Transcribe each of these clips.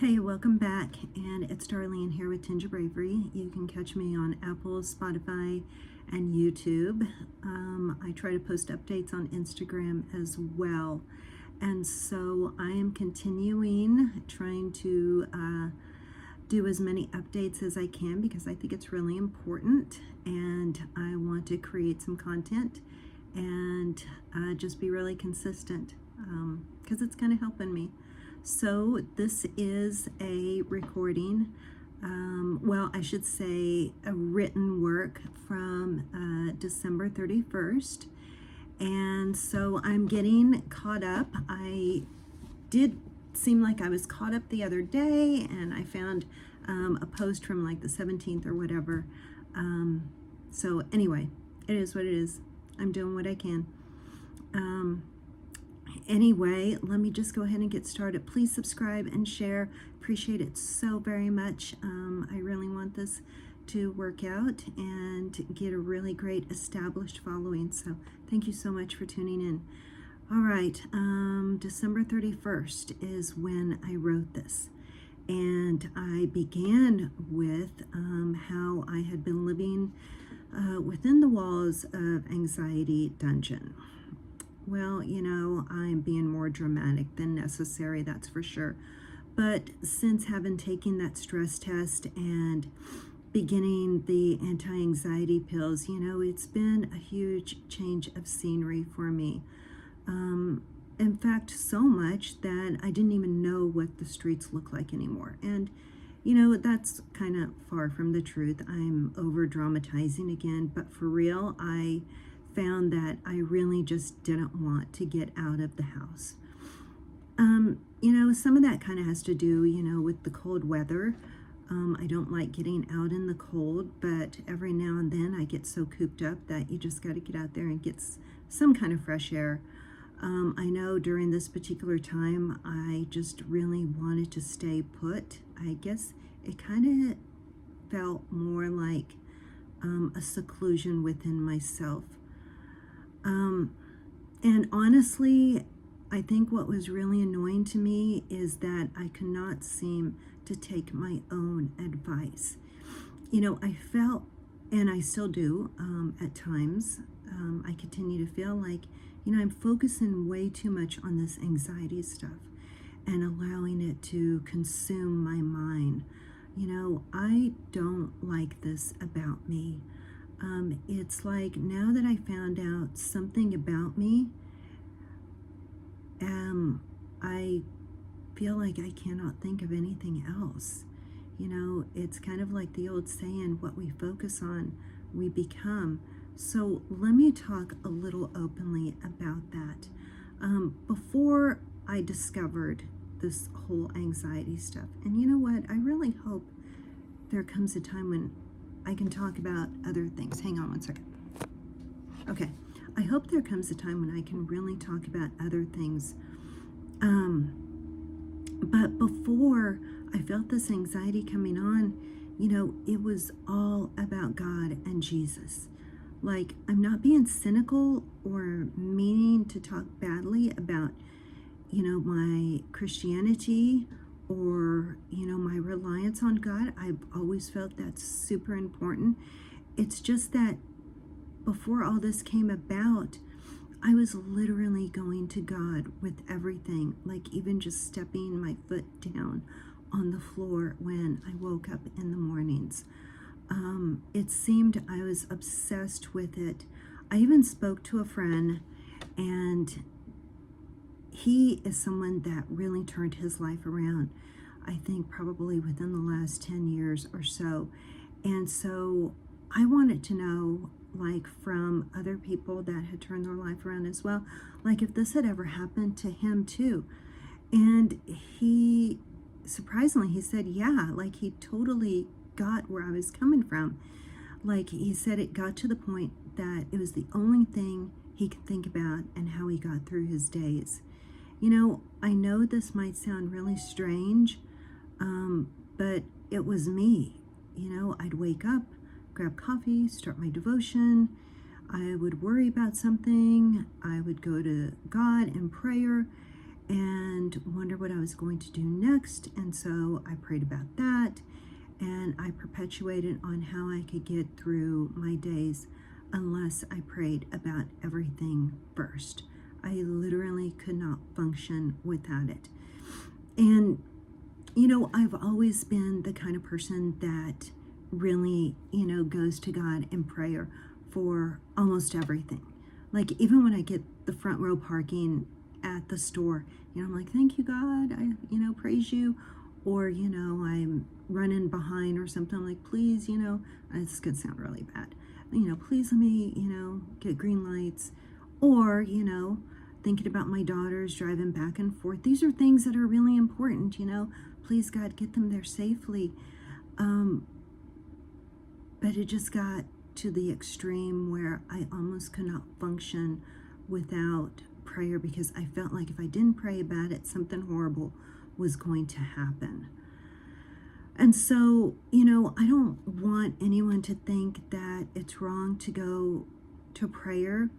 Hey, welcome back, and it's Darlene here with Tinge of Bravery. You can catch me on Apple, Spotify, and YouTube. I try to post updates on Instagram as well, and so I am continuing trying to do as many updates as I can because I think it's really important, and I want to create some content and just be really consistent because it's kind of helping me. So this is a recording, well, I should say a written work from December 31st. And so I'm getting caught up. I did seem like I was caught up the other day, and I found a post from like the 17th or whatever. So anyway, it is what it is. I'm doing what I can. Anyway, let me just go ahead and get started. Please subscribe and share. Appreciate it so very much. I really want this to work out and get a really great established following. So thank you so much for tuning in. All right, December 31st is when I wrote this. And I began with how I had been living within the walls of Anxiety Dungeon. Well, you know, I'm being more dramatic than necessary, that's for sure. But since having taken that stress test and beginning the anti-anxiety pills, you know, it's been a huge change of scenery for me. In fact, so much that I didn't even know what the streets look like anymore. And, you know, that's kind of far from the truth. I'm over dramatizing again, but for real, I found that I really just didn't want to get out of the house. You know, some of that kind of has to do, you know, with the cold weather. I don't like getting out in the cold, but every now and then I get so cooped up that you just got to get out there and get some kind of fresh air. I know during this particular time, I just really wanted to stay put. I guess it kind of felt more like a seclusion within myself. And honestly, I think what was really annoying to me is that I could not seem to take my own advice. You know, I felt, and I still do at times, I continue to feel like, you know, I'm focusing way too much on this anxiety stuff and allowing it to consume my mind. You know, I don't like this about me. It's like now that I found out something about me, I feel like I cannot think of anything else. You know, it's kind of like the old saying, what we focus on, we become. So let me talk a little openly about that. Before I discovered this whole anxiety stuff, and you know what, I really hope there comes a time when I can talk about other things. Hang on one second. Okay. I hope there comes a time when I can really talk about other things. But before I felt this anxiety coming on, you know, it was all about God and Jesus. Like, I'm not being cynical or meaning to talk badly about, you know, my Christianity or, you know, my reliance on God. I've always felt that's super important. It's just that before all this came about, I was literally going to God with everything, like even just stepping my foot down on the floor when I woke up in the mornings. It seemed I was obsessed with it. I even spoke to a friend, and he is someone that really turned his life around, I think probably within the last 10 years or so. And so I wanted to know, like, from other people that had turned their life around as well, like if this had ever happened to him too. And he, surprisingly, he said, yeah, like he totally got where I was coming from. Like he said, it got to the point that it was the only thing he could think about and how he got through his days. You know, I know this might sound really strange, but it was me. You know, I'd wake up, grab coffee, start my devotion. I would worry about something. I would go to God in prayer, and wonder what I was going to do next. And so I prayed about that, and I perpetuated on how I could get through my days unless I prayed about everything first. I literally could not function without it. And, I've always been the kind of person that really, goes to God in prayer for almost everything. Like, even when I get the front row parking at the store, I'm like, thank you, God, I, praise you. Or, I'm running behind or something, I'm like, please, this could sound really bad. Please let me, get green lights. Or, thinking about my daughters driving back and forth. These are things that are really important, Please, God, get them there safely. But it just got to the extreme where I almost could not function without prayer, because I felt like if I didn't pray about it, something horrible was going to happen. And so, I don't want anyone to think that it's wrong to go to prayer,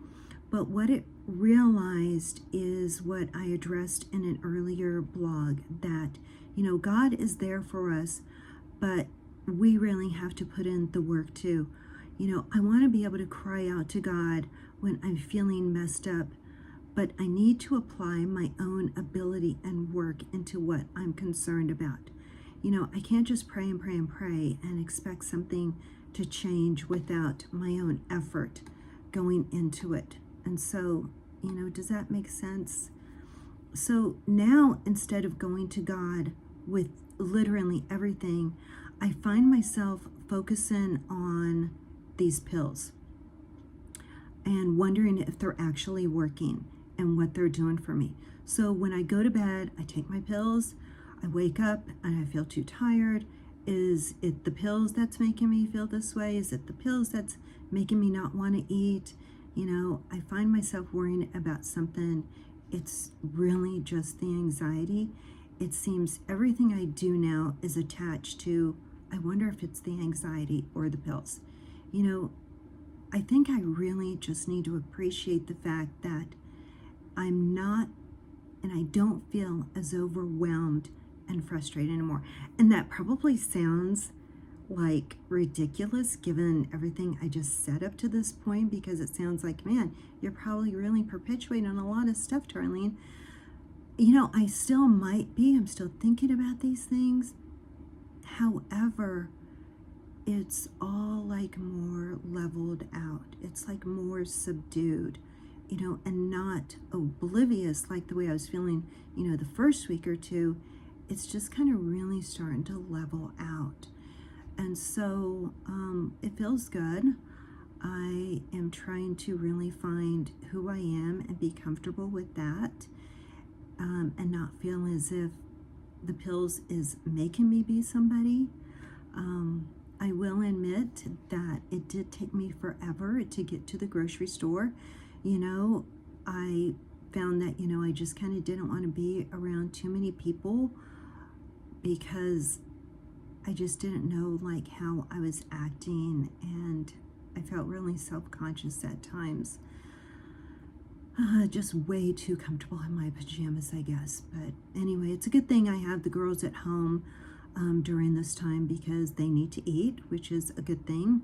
but what it realized is what I addressed in an earlier blog, that, God is there for us, but we really have to put in the work too. I want to be able to cry out to God when I'm feeling messed up, but I need to apply my own ability and work into what I'm concerned about. I can't just pray and pray and pray and expect something to change without my own effort going into it. And so, does that make sense? So now, instead of going to God with literally everything, I find myself focusing on these pills and wondering if they're actually working and what they're doing for me. So when I go to bed, I take my pills, I wake up and I feel too tired. Is it the pills that's making me feel this way? Is it the pills that's making me not want to eat? I find myself worrying about something. It's really just the anxiety. It seems everything I do now is attached to, I wonder if it's the anxiety or the pills. I think I really just need to appreciate the fact that I'm not, and I don't feel as overwhelmed and frustrated anymore. And that probably sounds like ridiculous given everything I just said up to this point, because it sounds like, man, you're probably really perpetuating a lot of stuff, Darlene. I still might be. I'm still thinking about these things. However, it's all like more leveled out. It's like more subdued, and not oblivious like the way I was feeling, the first week or two. It's just kind of really starting to level out. And so it feels good. I am trying to really find who I am and be comfortable with that, and not feel as if the pills is making me be somebody. I will admit that it did take me forever to get to the grocery store. I found that, I just kind of didn't want to be around too many people, because I just didn't know like how I was acting, and I felt really self-conscious at times. Just way too comfortable in my pajamas, I guess. But anyway, it's a good thing I have the girls at home during this time, because they need to eat, which is a good thing.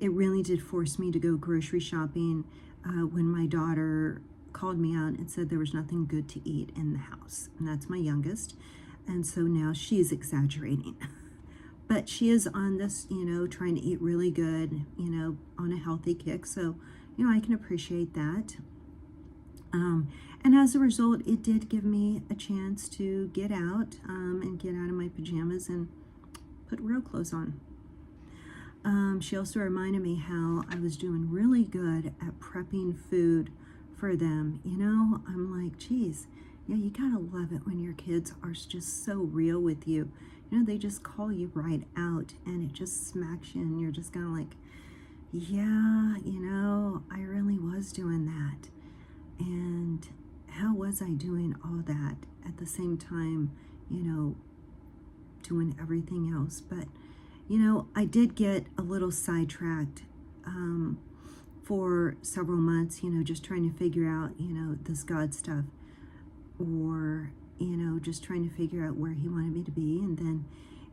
It really did force me to go grocery shopping when my daughter called me out and said there was nothing good to eat in the house. And that's my youngest. And so now she's exaggerating. But she is on this, trying to eat really good, on a healthy kick. So, I can appreciate that. And as a result, it did give me a chance to get out and get out of my pajamas and put real clothes on. She also reminded me how I was doing really good at prepping food for them. I'm like, geez, yeah, you gotta love it when your kids are just so real with you. They just call you right out, and it just smacks you, and you're just kind of like, yeah, I really was doing that. And how was I doing all that at the same time, doing everything else? But, I did get a little sidetracked for several months, just trying to figure out, this God stuff. or, just trying to figure out where he wanted me to be. And then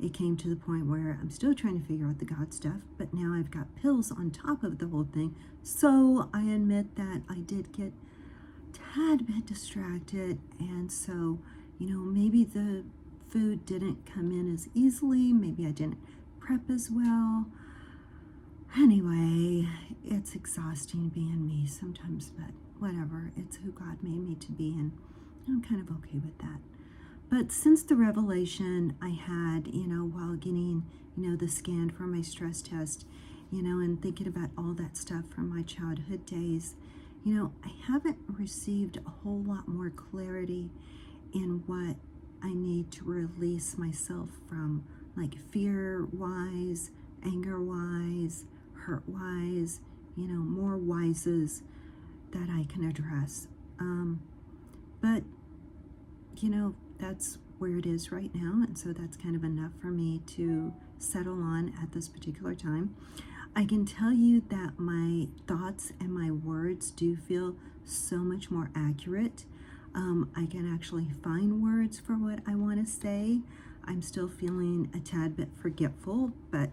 it came to the point where I'm still trying to figure out the God stuff, but now I've got pills on top of the whole thing. So I admit that I did get a tad bit distracted. And so, maybe the food didn't come in as easily. Maybe I didn't prep as well. Anyway, it's exhausting being me sometimes, but whatever. It's who God made me to be, and I'm kind of okay with that. But since the revelation I had, while getting, the scan for my stress test, and thinking about all that stuff from my childhood days, I haven't received a whole lot more clarity in what I need to release myself from, like fear-wise, anger-wise, hurt-wise, more wises that I can address. But, that's where it is right now, and so that's kind of enough for me to settle on at this particular time. I can tell you that my thoughts and my words do feel so much more accurate. I can actually find words for what I want to say. I'm still feeling a tad bit forgetful, but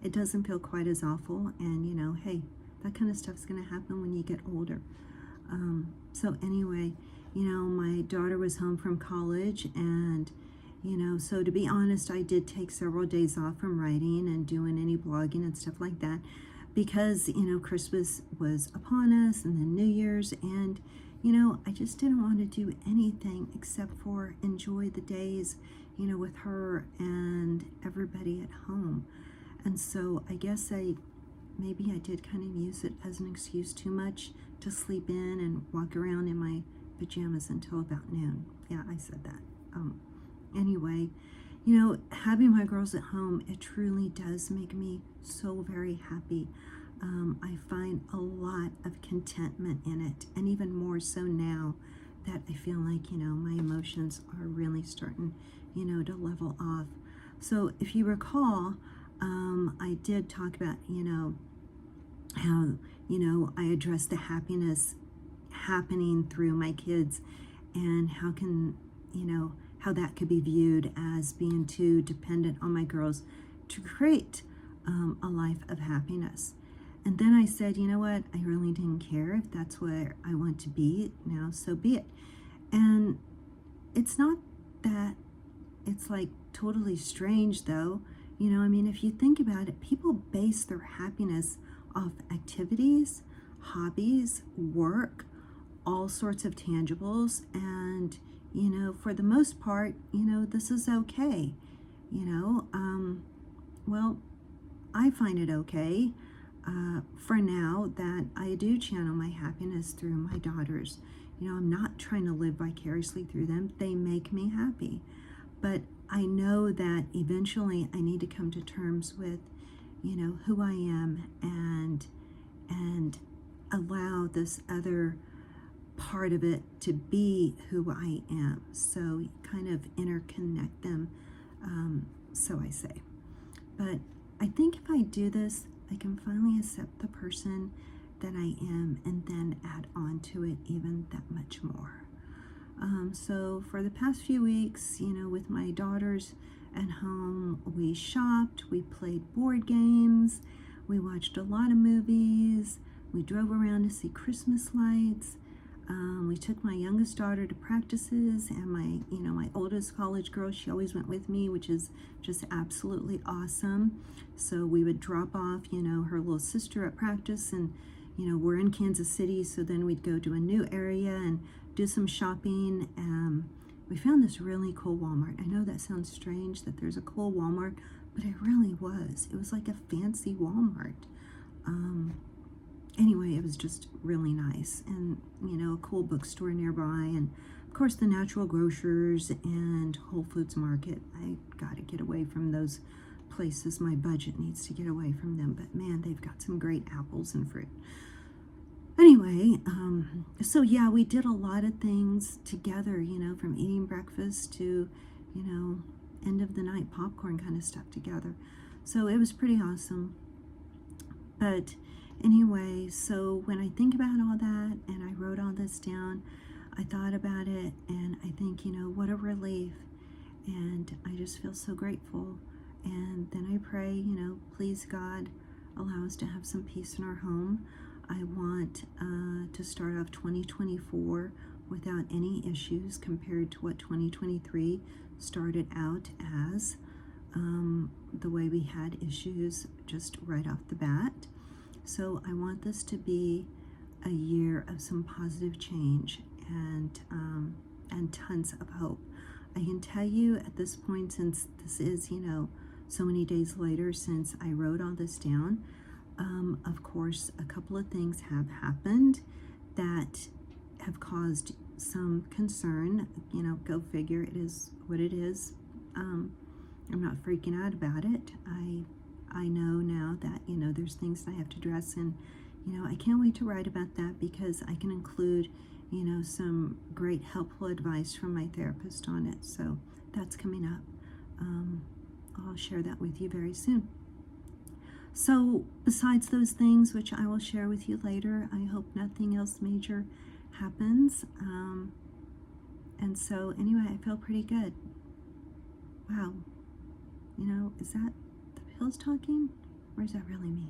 it doesn't feel quite as awful. And, hey, that kind of stuff's going to happen when you get older. So anyway, my daughter was home from college, and, so to be honest, I did take several days off from writing and doing any blogging and stuff like that because, Christmas was upon us and then New Year's, and, I just didn't want to do anything except for enjoy the days, with her and everybody at home. And so I guess maybe I did kind of use it as an excuse too much to sleep in and walk around in my pajamas until about noon. Yeah, I said that. Anyway, having my girls at home, it truly does make me so very happy. I find a lot of contentment in it, and even more so now that I feel like, my emotions are really starting, to level off. So if you recall, I did talk about, how, I addressed the happiness happening through my kids, and how that could be viewed as being too dependent on my girls to create a life of happiness. And then I said, you know what, I really didn't care. If that's where I want to be now, so be it. And it's not that it's like totally strange though. If you think about it, people base their happiness off activities, hobbies, work, all sorts of tangibles. And, for the most part, this is okay. Well, I find it okay for now that I do channel my happiness through my daughters. I'm not trying to live vicariously through them. They make me happy. But I know that eventually I need to come to terms with, who I am, and allow this other part of it to be who I am. So kind of interconnect them, so I say. But I think if I do this, I can finally accept the person that I am, and then add on to it even that much more. So for the past few weeks, with my daughters at home, we shopped, we played board games, we watched a lot of movies, we drove around to see Christmas lights. We took my youngest daughter to practices, and my oldest college girl, she always went with me, which is just absolutely awesome. So we would drop off, her little sister at practice, and, we're in Kansas City, so then we'd go to a new area and do some shopping. We found this really cool Walmart. I know that sounds strange that there's a cool Walmart, but it really was. It was like a fancy Walmart. Anyway, it was just really nice, and a cool bookstore nearby, and of course the natural grocers and Whole Foods Market. I gotta get away from those places. My budget needs to get away from them, but man, they've got some great apples and fruit. Anyway, so yeah, we did a lot of things together, from eating breakfast to, end of the night popcorn kind of stuff together. So it was pretty awesome. But anyway, so when I think about all that, and I wrote all this down, I thought about it and I think, what a relief. And I just feel so grateful. And then I pray, please God, allow us to have some peace in our home. I want to start off 2024 without any issues compared to what 2023 started out as. The way we had issues just right off the bat. So I want this to be a year of some positive change and tons of hope. I can tell you at this point, since this is, so many days later since I wrote all this down, of course, a couple of things have happened that have caused some concern. Go figure, it is what it is. I'm not freaking out about it. I know now that, there's things that I have to address, and, I can't wait to write about that because I can include, some great helpful advice from my therapist on it. So that's coming up. I'll share that with you very soon. So besides those things, which I will share with you later, I hope nothing else major happens. And so anyway, I feel pretty good. Wow. Is that the pills talking, or is that really me?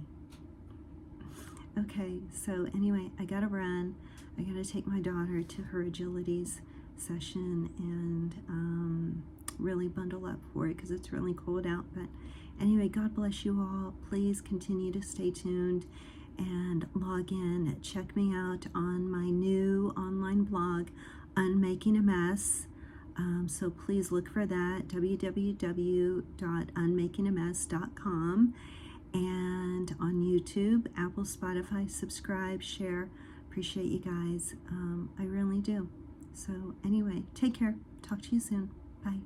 Okay, so anyway, I gotta run. I gotta take my daughter to her agilities session and really bundle up for it because it's really cold out. But anyway, God bless you all. Please continue to stay tuned and log in. Check me out on my new online blog, Unmaking a Mess. So please look for that, www.unmakingamess.com, and on YouTube, Apple, Spotify. Subscribe, share. Appreciate you guys. I really do. So anyway, take care. Talk to you soon. Bye.